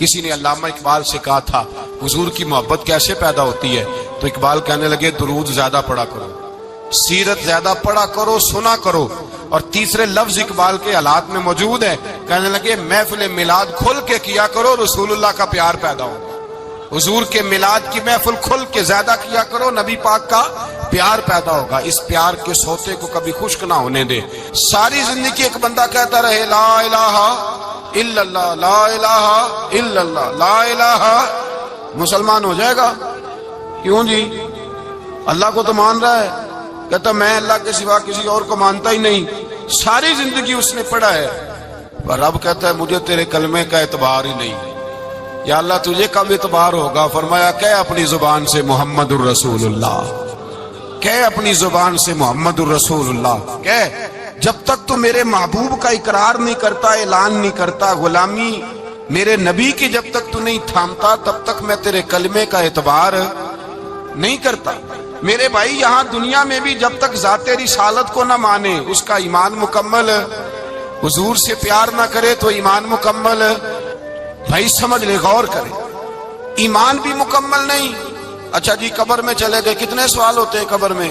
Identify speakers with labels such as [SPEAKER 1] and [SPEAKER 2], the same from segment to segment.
[SPEAKER 1] کسی نے علامہ اقبال سے کہا تھا حضور کی محبت کیسے پیدا ہوتی ہے، تو اقبال کہنے لگے درود زیادہ پڑھا کرو، سیرت زیادہ پڑھا کرو، سنا کرو۔ اور تیسرے لفظ اقبال کے حالات میں موجود ہے، کہنے لگے محفل میلاد کھل کے کیا کرو، رسول اللہ کا پیار پیدا ہوگا۔ حضور کے میلاد کی محفل کھل کے زیادہ کیا کرو، نبی پاک کا پیار پیدا ہوگا۔ اس پیار کے سوتے کو کبھی خشک نہ ہونے دے۔ ساری زندگی ایک بندہ کہتا رہے لا الہ الا اللہ، لا الہ الا اللہ، لا الہ، مسلمان ہو جائے گا؟ کیوں جی؟ اللہ کو تو مان رہا ہے، کہتا میں اللہ کے سوا کسی اور کو مانتا ہی نہیں، ساری زندگی اس نے پڑھا ہے، پر رب کہتا ہے مجھے تیرے کلمے کا اعتبار ہی نہیں۔ یا اللہ تجھے کب اعتبار ہوگا؟ فرمایا کہ اپنی زبان سے محمد الرسول اللہ، کہ اپنی زبان سے محمد الرسول اللہ، کہ جب تک تو میرے محبوب کا اقرار نہیں کرتا، اعلان نہیں کرتا، غلامی میرے نبی کی جب تک تو نہیں تھامتا، تب تک میں تیرے کلمے کا اعتبار نہیں کرتا۔ میرے بھائی یہاں دنیا میں بھی جب تک ذات رسالت کو نہ مانے، اس کا ایمان مکمل، حضور سے پیار نہ کرے تو ایمان مکمل، بھائی سمجھ لے، غور کرے، ایمان بھی مکمل نہیں۔ اچھا جی قبر میں چلے گئے، کتنے سوال ہوتے ہیں قبر میں؟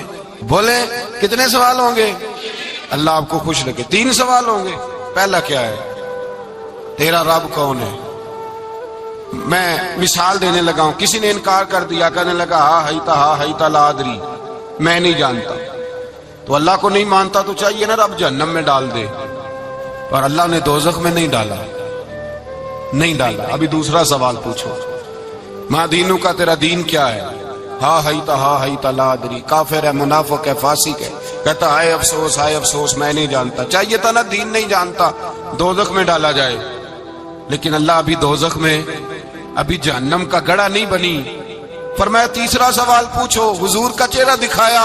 [SPEAKER 1] بولیں کتنے سوال ہوں گے؟ اللہ آپ کو خوش لگے 3 سوال ہوں گے۔ پہلا کیا ہے؟ تیرا رب کون ہے؟ میں مثال دینے لگا ہوں، کسی نے انکار کر دیا، کہنے لگا ہا ہیتا لا ادری، میں نہیں جانتا، تو اللہ کو نہیں مانتا تو چاہیے نا رب جہنم میں ڈال دے، پر اللہ نے دوزخ میں نہیں ڈالا، نہیں ڈالا۔ ابھی دوسرا سوال پوچھو، ماں دینو کا تیرا دین کیا ہے؟ ہا ہیتا لا ادری، کافر ہے، منافق ہے، فاسق ہے، کہتا ہائے افسوس میں نہیں جانتا۔ چاہیے تھا نا دین نہیں جانتا دوزخ میں ڈالا جائے، لیکن اللہ ابھی دوزخ میں، ابھی جہنم کا گڑھا نہیں بنی۔ فرمایا تیسرا سوال پوچھو، حضور کا چہرہ دکھایا،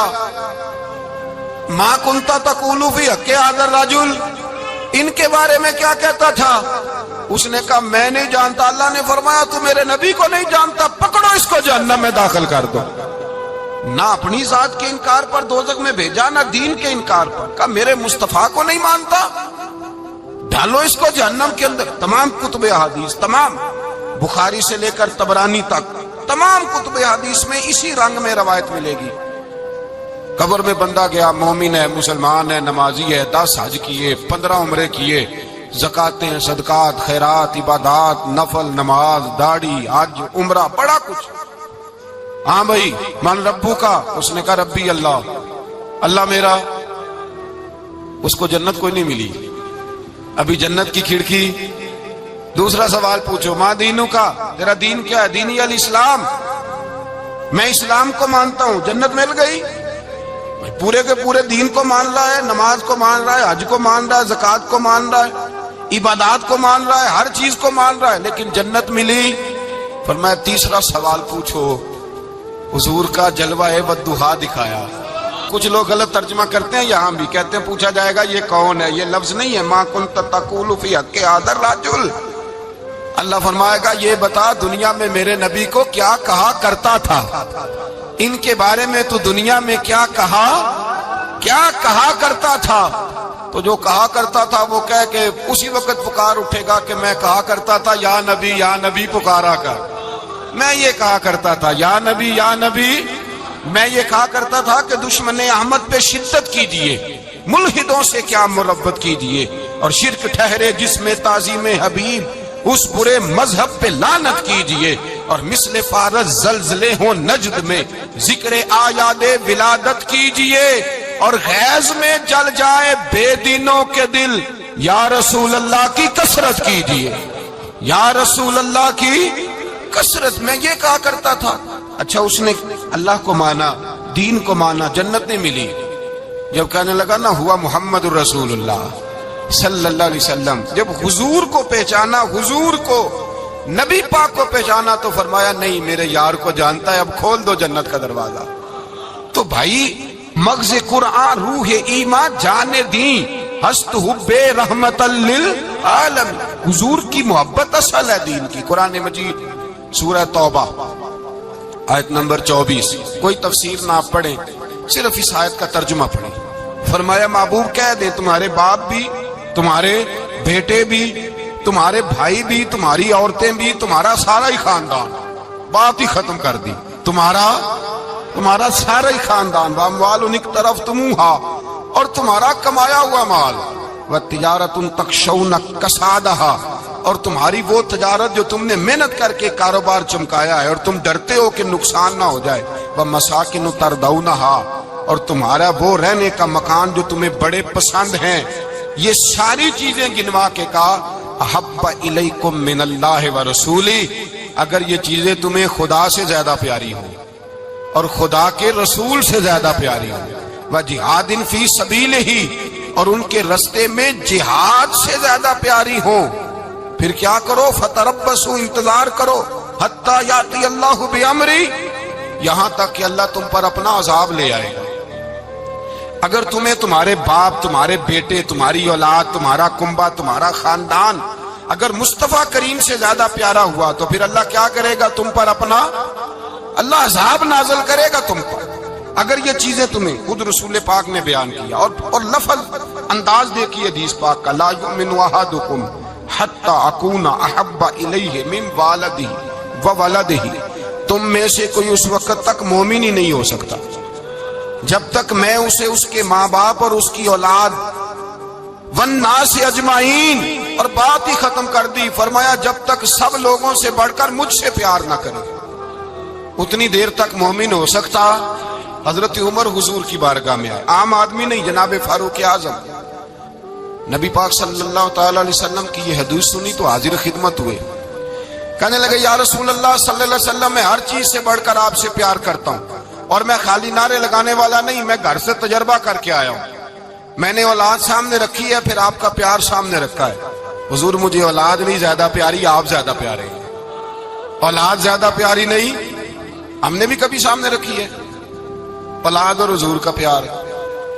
[SPEAKER 1] ما کنتا تقول فی حق ھذا الرجل، ان کے بارے میں کیا کہتا تھا؟ اس نے کہا میں نہیں جانتا۔ اللہ نے فرمایا تو میرے نبی کو نہیں جانتا، پکڑو اس کو جہنم میں داخل کر دو۔ نہ اپنی ذات کے انکار پر دوزخ میں بھیجا، نہ دین کے انکار پر، کہا میرے مصطفیٰ کو نہیں مانتا، ڈالو اس کو جہنم کے اندر۔ تمام کتب حدیث، تمام بخاری سے لے کر طبرانی تک، تمام کتب حدیث میں اسی رنگ میں روایت ملے گی۔ قبر میں بندہ گیا، مومن ہے، مسلمان ہے، نمازی ہے، 10 حج کیے، 15 عمرے کیے، زکاتیں، صدقات، خیرات، عبادات، نفل، نماز، داڑھی، حج، عمرہ، بڑا کچھ۔ ہاں بھائی من ربو کا، اس نے کہا ربی اللہ، اللہ میرا۔ اس کو جنت کوئی نہیں ملی، ابھی جنت کی کھڑکی۔ دوسرا سوال پوچھو، ماں دینو کا تیرا دین کیا ہے؟ دینی الاسلام، میں اسلام کو مانتا ہوں، جنت مل گئی۔ پورے کے پورے دین کو مان رہا ہے، نماز کو مان رہا ہے، حج کو مان رہا ہے، زکات کو مان رہا ہے، عبادات کو مان رہا ہے، ہر چیز کو مان رہا ہے، لیکن جنت ملی۔ فرمایا تیسرا سوال پوچھو، حضور کا جلوہ والضحیٰ دکھایا۔ کچھ لوگ غلط ترجمہ کرتے ہیں، یہاں بھی کہتے ہیں پوچھا جائے گا یہ کون ہے، یہ لفظ نہیں ہے ما کنت تقول فی حق ھذا الرجل۔ اللہ فرمائے گا یہ بتا دنیا میں میرے نبی کو کیا کہا کرتا تھا، ان کے بارے میں تو دنیا میں کیا کہا کرتا تھا۔ تو جو کہا کرتا تھا وہ کہہ کہ اسی وقت پکار اٹھے گا کہ میں کہا کرتا تھا یا نبی پکارا کر، میں یہ کہا کرتا تھا یا نبی، میں یہ کہا کرتا تھا کہ دشمن احمد پہ شدت کیجیے، ملحدوں سے کیا مربت کیجیے، اور شرک ٹھہرے جس میں تعظیم حبیب، اس برے مذہب پہ لعنت کیجیے، اور مثل فارس زلزلے ہوں نجد میں ذکر آیاد ولادت کیجیے، اور غیظ میں جل جائے بے دینوں کے دل، یا رسول اللہ کی کثرت کیجیے، یا رسول اللہ کی کثرت۔ میں یہ کہا کرتا تھا۔ اچھا اس نے اللہ کو مانا، دین کو مانا، جنت نہیں ملی۔ جب کہنے لگا نا ہوا محمد الرسول اللہ صلی اللہ علیہ وسلم، جب حضور کو پہچانا، حضور کو، نبی پاک کو پہچانا، تو فرمایا نہیں میرے یار کو جانتا ہے، اب کھول دو جنت کا دروازہ۔ تو بھائی مغز قرآن روح ایمان جانے دیں، ہست حب رحمت للعالم، حضور کی محبت اصل ہے دین کی۔ قرآن مجید سورہ توبہ آیت نمبر 24، کوئی تفسیر نہ آپ پڑھیں، صرف اس آیت کا ترجمہ پڑھیں۔ فرمایا محبوب کہہ دے تمہارے باپ بھی، تمہارے بیٹے بھی، تمہارے بھائی بھی، تمہاری عورتیں بھی، تمہارا سارا ہی خاندان، بات ہی ختم کر دی، تمہارا سارا ہی خاندان، واموال انک طرف تمہا، اور تمہارا کمایا ہوا مال، وتجارت تخشون کسادہا، اور تمہاری وہ تجارت جو تم نے محنت کر کے کاروبار چمکایا ہے اور تم ڈرتے ہو کہ نقصان نہ ہو جائے، ومساکن تردونہا، اور تمہارا وہ رہنے کا مکان جو تمہیں بڑے پسند ہیں، یہ ساری چیزیں گنوا کے کہا احب الیکم من اللہ ورسولی، اگر یہ چیزیں تمہیں خدا سے زیادہ پیاری ہوں اور خدا کے رسول سے زیادہ پیاری ہوں، وجہاد فی سبیلہ، اور ان کے رستے میں جہاد سے زیادہ پیاری ہوں، پھر کیا کرو؟ فتربصوا، انتظار کرو، حتی یاتی اللہ بامری، یہاں تک کہ اللہ تم پر اپنا عذاب لے آئے گا۔ اگر تمہیں تمہارے باپ، تمہارے بیٹے، تمہاری اولاد، تمہارا کنبہ، تمہارا خاندان اگر مصطفیٰ کریم سے زیادہ پیارا ہوا تو پھر اللہ کیا کرے گا؟ تم پر اپنا اللہ عذاب نازل کرے گا تم پر، اگر یہ چیزیں تمہیں، خود رسول پاک نے بیان کیا، اور لفظ انداز دیکھیے حدیث پاک کا، لا یؤمن احدکم حتی اکون احب الیہ من والدہ وولدہ، تم میں سے کوئی اس وقت تک مومن ہی نہیں ہو سکتا جب تک میں اسے اس کے ماں باپ اور اس کی اولاد والناس اجمعین، اور بات ہی ختم کر دی، فرمایا جب تک سب لوگوں سے بڑھ کر مجھ سے پیار نہ کرے، اتنی دیر تک مومن ہو سکتا۔ حضرت عمر حضور کی بارگاہ میں آئے، عام آدمی نہیں، جناب فاروق اعظم، نبی پاک صلی اللہ تعالی علیہ وسلم کی یہ حدیث سنی تو حاضر خدمت ہوئے، کہنے لگے یا رسول اللہ صلی اللہ علیہ وسلم، میں ہر چیز سے بڑھ کر آپ سے پیار کرتا ہوں، اور میں خالی نعرے لگانے والا نہیں، میں گھر سے تجربہ کر کے آیا ہوں، میں نے اولاد سامنے رکھی ہے، پھر آپ کا پیار سامنے رکھا ہے، حضور مجھے اولاد نہیں زیادہ پیاری، آپ زیادہ پیارے ہیں، اولاد زیادہ پیاری نہیں، ہم نے بھی کبھی سامنے رکھی ہے اولاد اور حضور کا پیار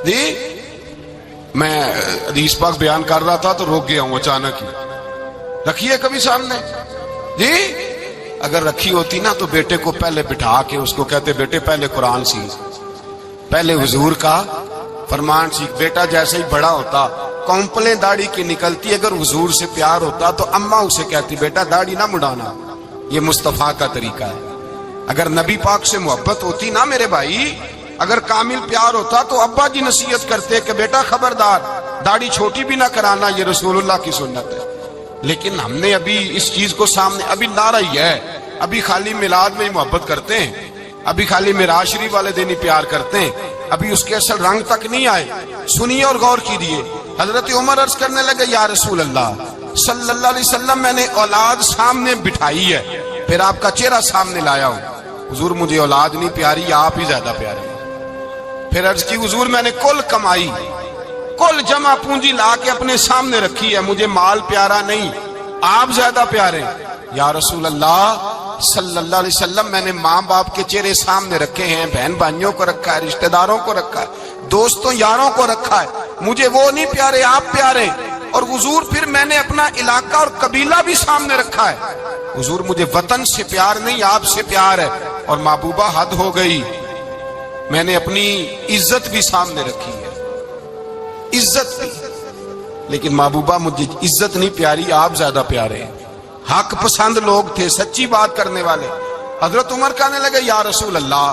[SPEAKER 1] جی۔ میں حدیث پاک بیان کر رہا تھا تو روک گیا ہوں اچانک ہی، رکھی ہے کبھی سامنے جی؟ اگر رکھی ہوتی نا تو بیٹے کو پہلے بٹھا کے اس کو کہتے بیٹے پہلے قرآن سیکھ، پہلے حضور کا فرمان سیکھ، بیٹا جیسے ہی بڑا ہوتا کونپلیں داڑھی کی نکلتی، اگر حضور سے پیار ہوتا تو اماں اسے کہتی بیٹا داڑھی نہ مڈانا، یہ مصطفیٰ کا طریقہ ہے۔ اگر نبی پاک سے محبت ہوتی نا میرے بھائی، اگر کامل پیار ہوتا تو ابا جی نصیحت کرتے کہ بیٹا خبردار داڑھی چھوٹی بھی نہ کرانا، یہ رسول اللہ کی سنت ہے، لیکن ہم نے ابھی اس چیز کو سامنے، ابھی نعرہ ہی ہے، ابھی خالی میلاد میں ہی محبت کرتے ہیں، ابھی خالی معراج شریف والے دن ہی پیار کرتے ہیں، ابھی اس کے اصل رنگ تک نہیں آئے۔ سنیے اور غور کیجیے، حضرت عمر عرض کرنے لگے یا رسول اللہ صلی اللہ علیہ وسلم، میں نے اولاد سامنے بٹھائی ہے، پھر آپ کا چہرہ سامنے لایا ہوں، حضور مجھے اولاد نہیں پیاری، آپ ہی زیادہ پیارے ہیں۔ پھر عرض کی حضور میں نے کل کمائی، کل جمع پونجی لا کے اپنے سامنے رکھی ہے، مجھے مال پیارا نہیں، آپ زیادہ پیارے ہیں۔ یا رسول اللہ صلی اللہ علیہ وسلم، میں نے ماں باپ کے چہرے سامنے رکھے ہیں، بہن بھائیوں کو رکھا ہے، رشتہ داروں کو رکھا ہے، دوستوں یاروں کو رکھا ہے، مجھے وہ نہیں پیارے، آپ پیارے۔ اور حضور پھر میں نے اپنا علاقہ اور قبیلہ بھی سامنے رکھا ہے، حضور مجھے وطن سے پیار نہیں، آپ سے پیار ہے۔ اور محبوبہ حد ہو گئی، میں نے اپنی عزت بھی سامنے رکھی ہے، عزت بھی، لیکن محبوبہ مجھے عزت نہیں پیاری، آپ زیادہ پیارے ہیں۔ حق پسند لوگ تھے، سچی بات کرنے والے۔ حضرت عمر کہنے لگے یا رسول اللہ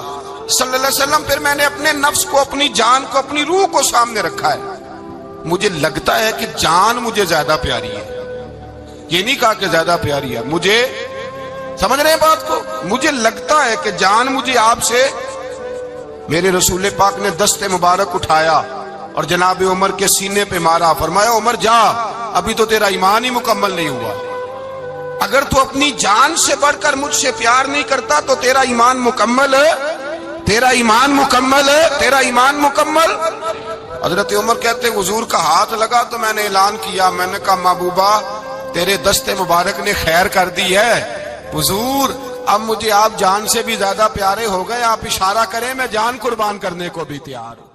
[SPEAKER 1] صلی اللہ علیہ وسلم، پھر میں نے اپنے نفس کو، اپنی جان کو، اپنی روح کو سامنے رکھا ہے، مجھے لگتا ہے کہ جان مجھے زیادہ پیاری ہے، یہ نہیں کہا کہ زیادہ پیاری ہے، مجھے، سمجھ رہے ہیں بات کو، مجھے لگتا ہے کہ جان مجھے آپ سے۔ میرے رسول پاک نے دست مبارک اٹھایا اور جناب عمر کے سینے پہ مارا، فرمایا عمر جا، ابھی تو تیرا ایمان ہی مکمل نہیں ہوا، اگر تو اپنی جان سے بڑھ کر مجھ سے پیار نہیں کرتا تو تیرا ایمان مکمل ہے، تیرا ایمان مکمل ہے، تیرا ایمان مکمل۔ حضرت عمر کہتے حضور کا ہاتھ لگا تو میں نے اعلان کیا، میں نے کہا محبوبہ تیرے دست مبارک نے خیر کر دی ہے، حضور اب مجھے آپ جان سے بھی زیادہ پیارے ہو گئے، آپ اشارہ کریں میں جان قربان کرنے کو بھی تیار ہوں۔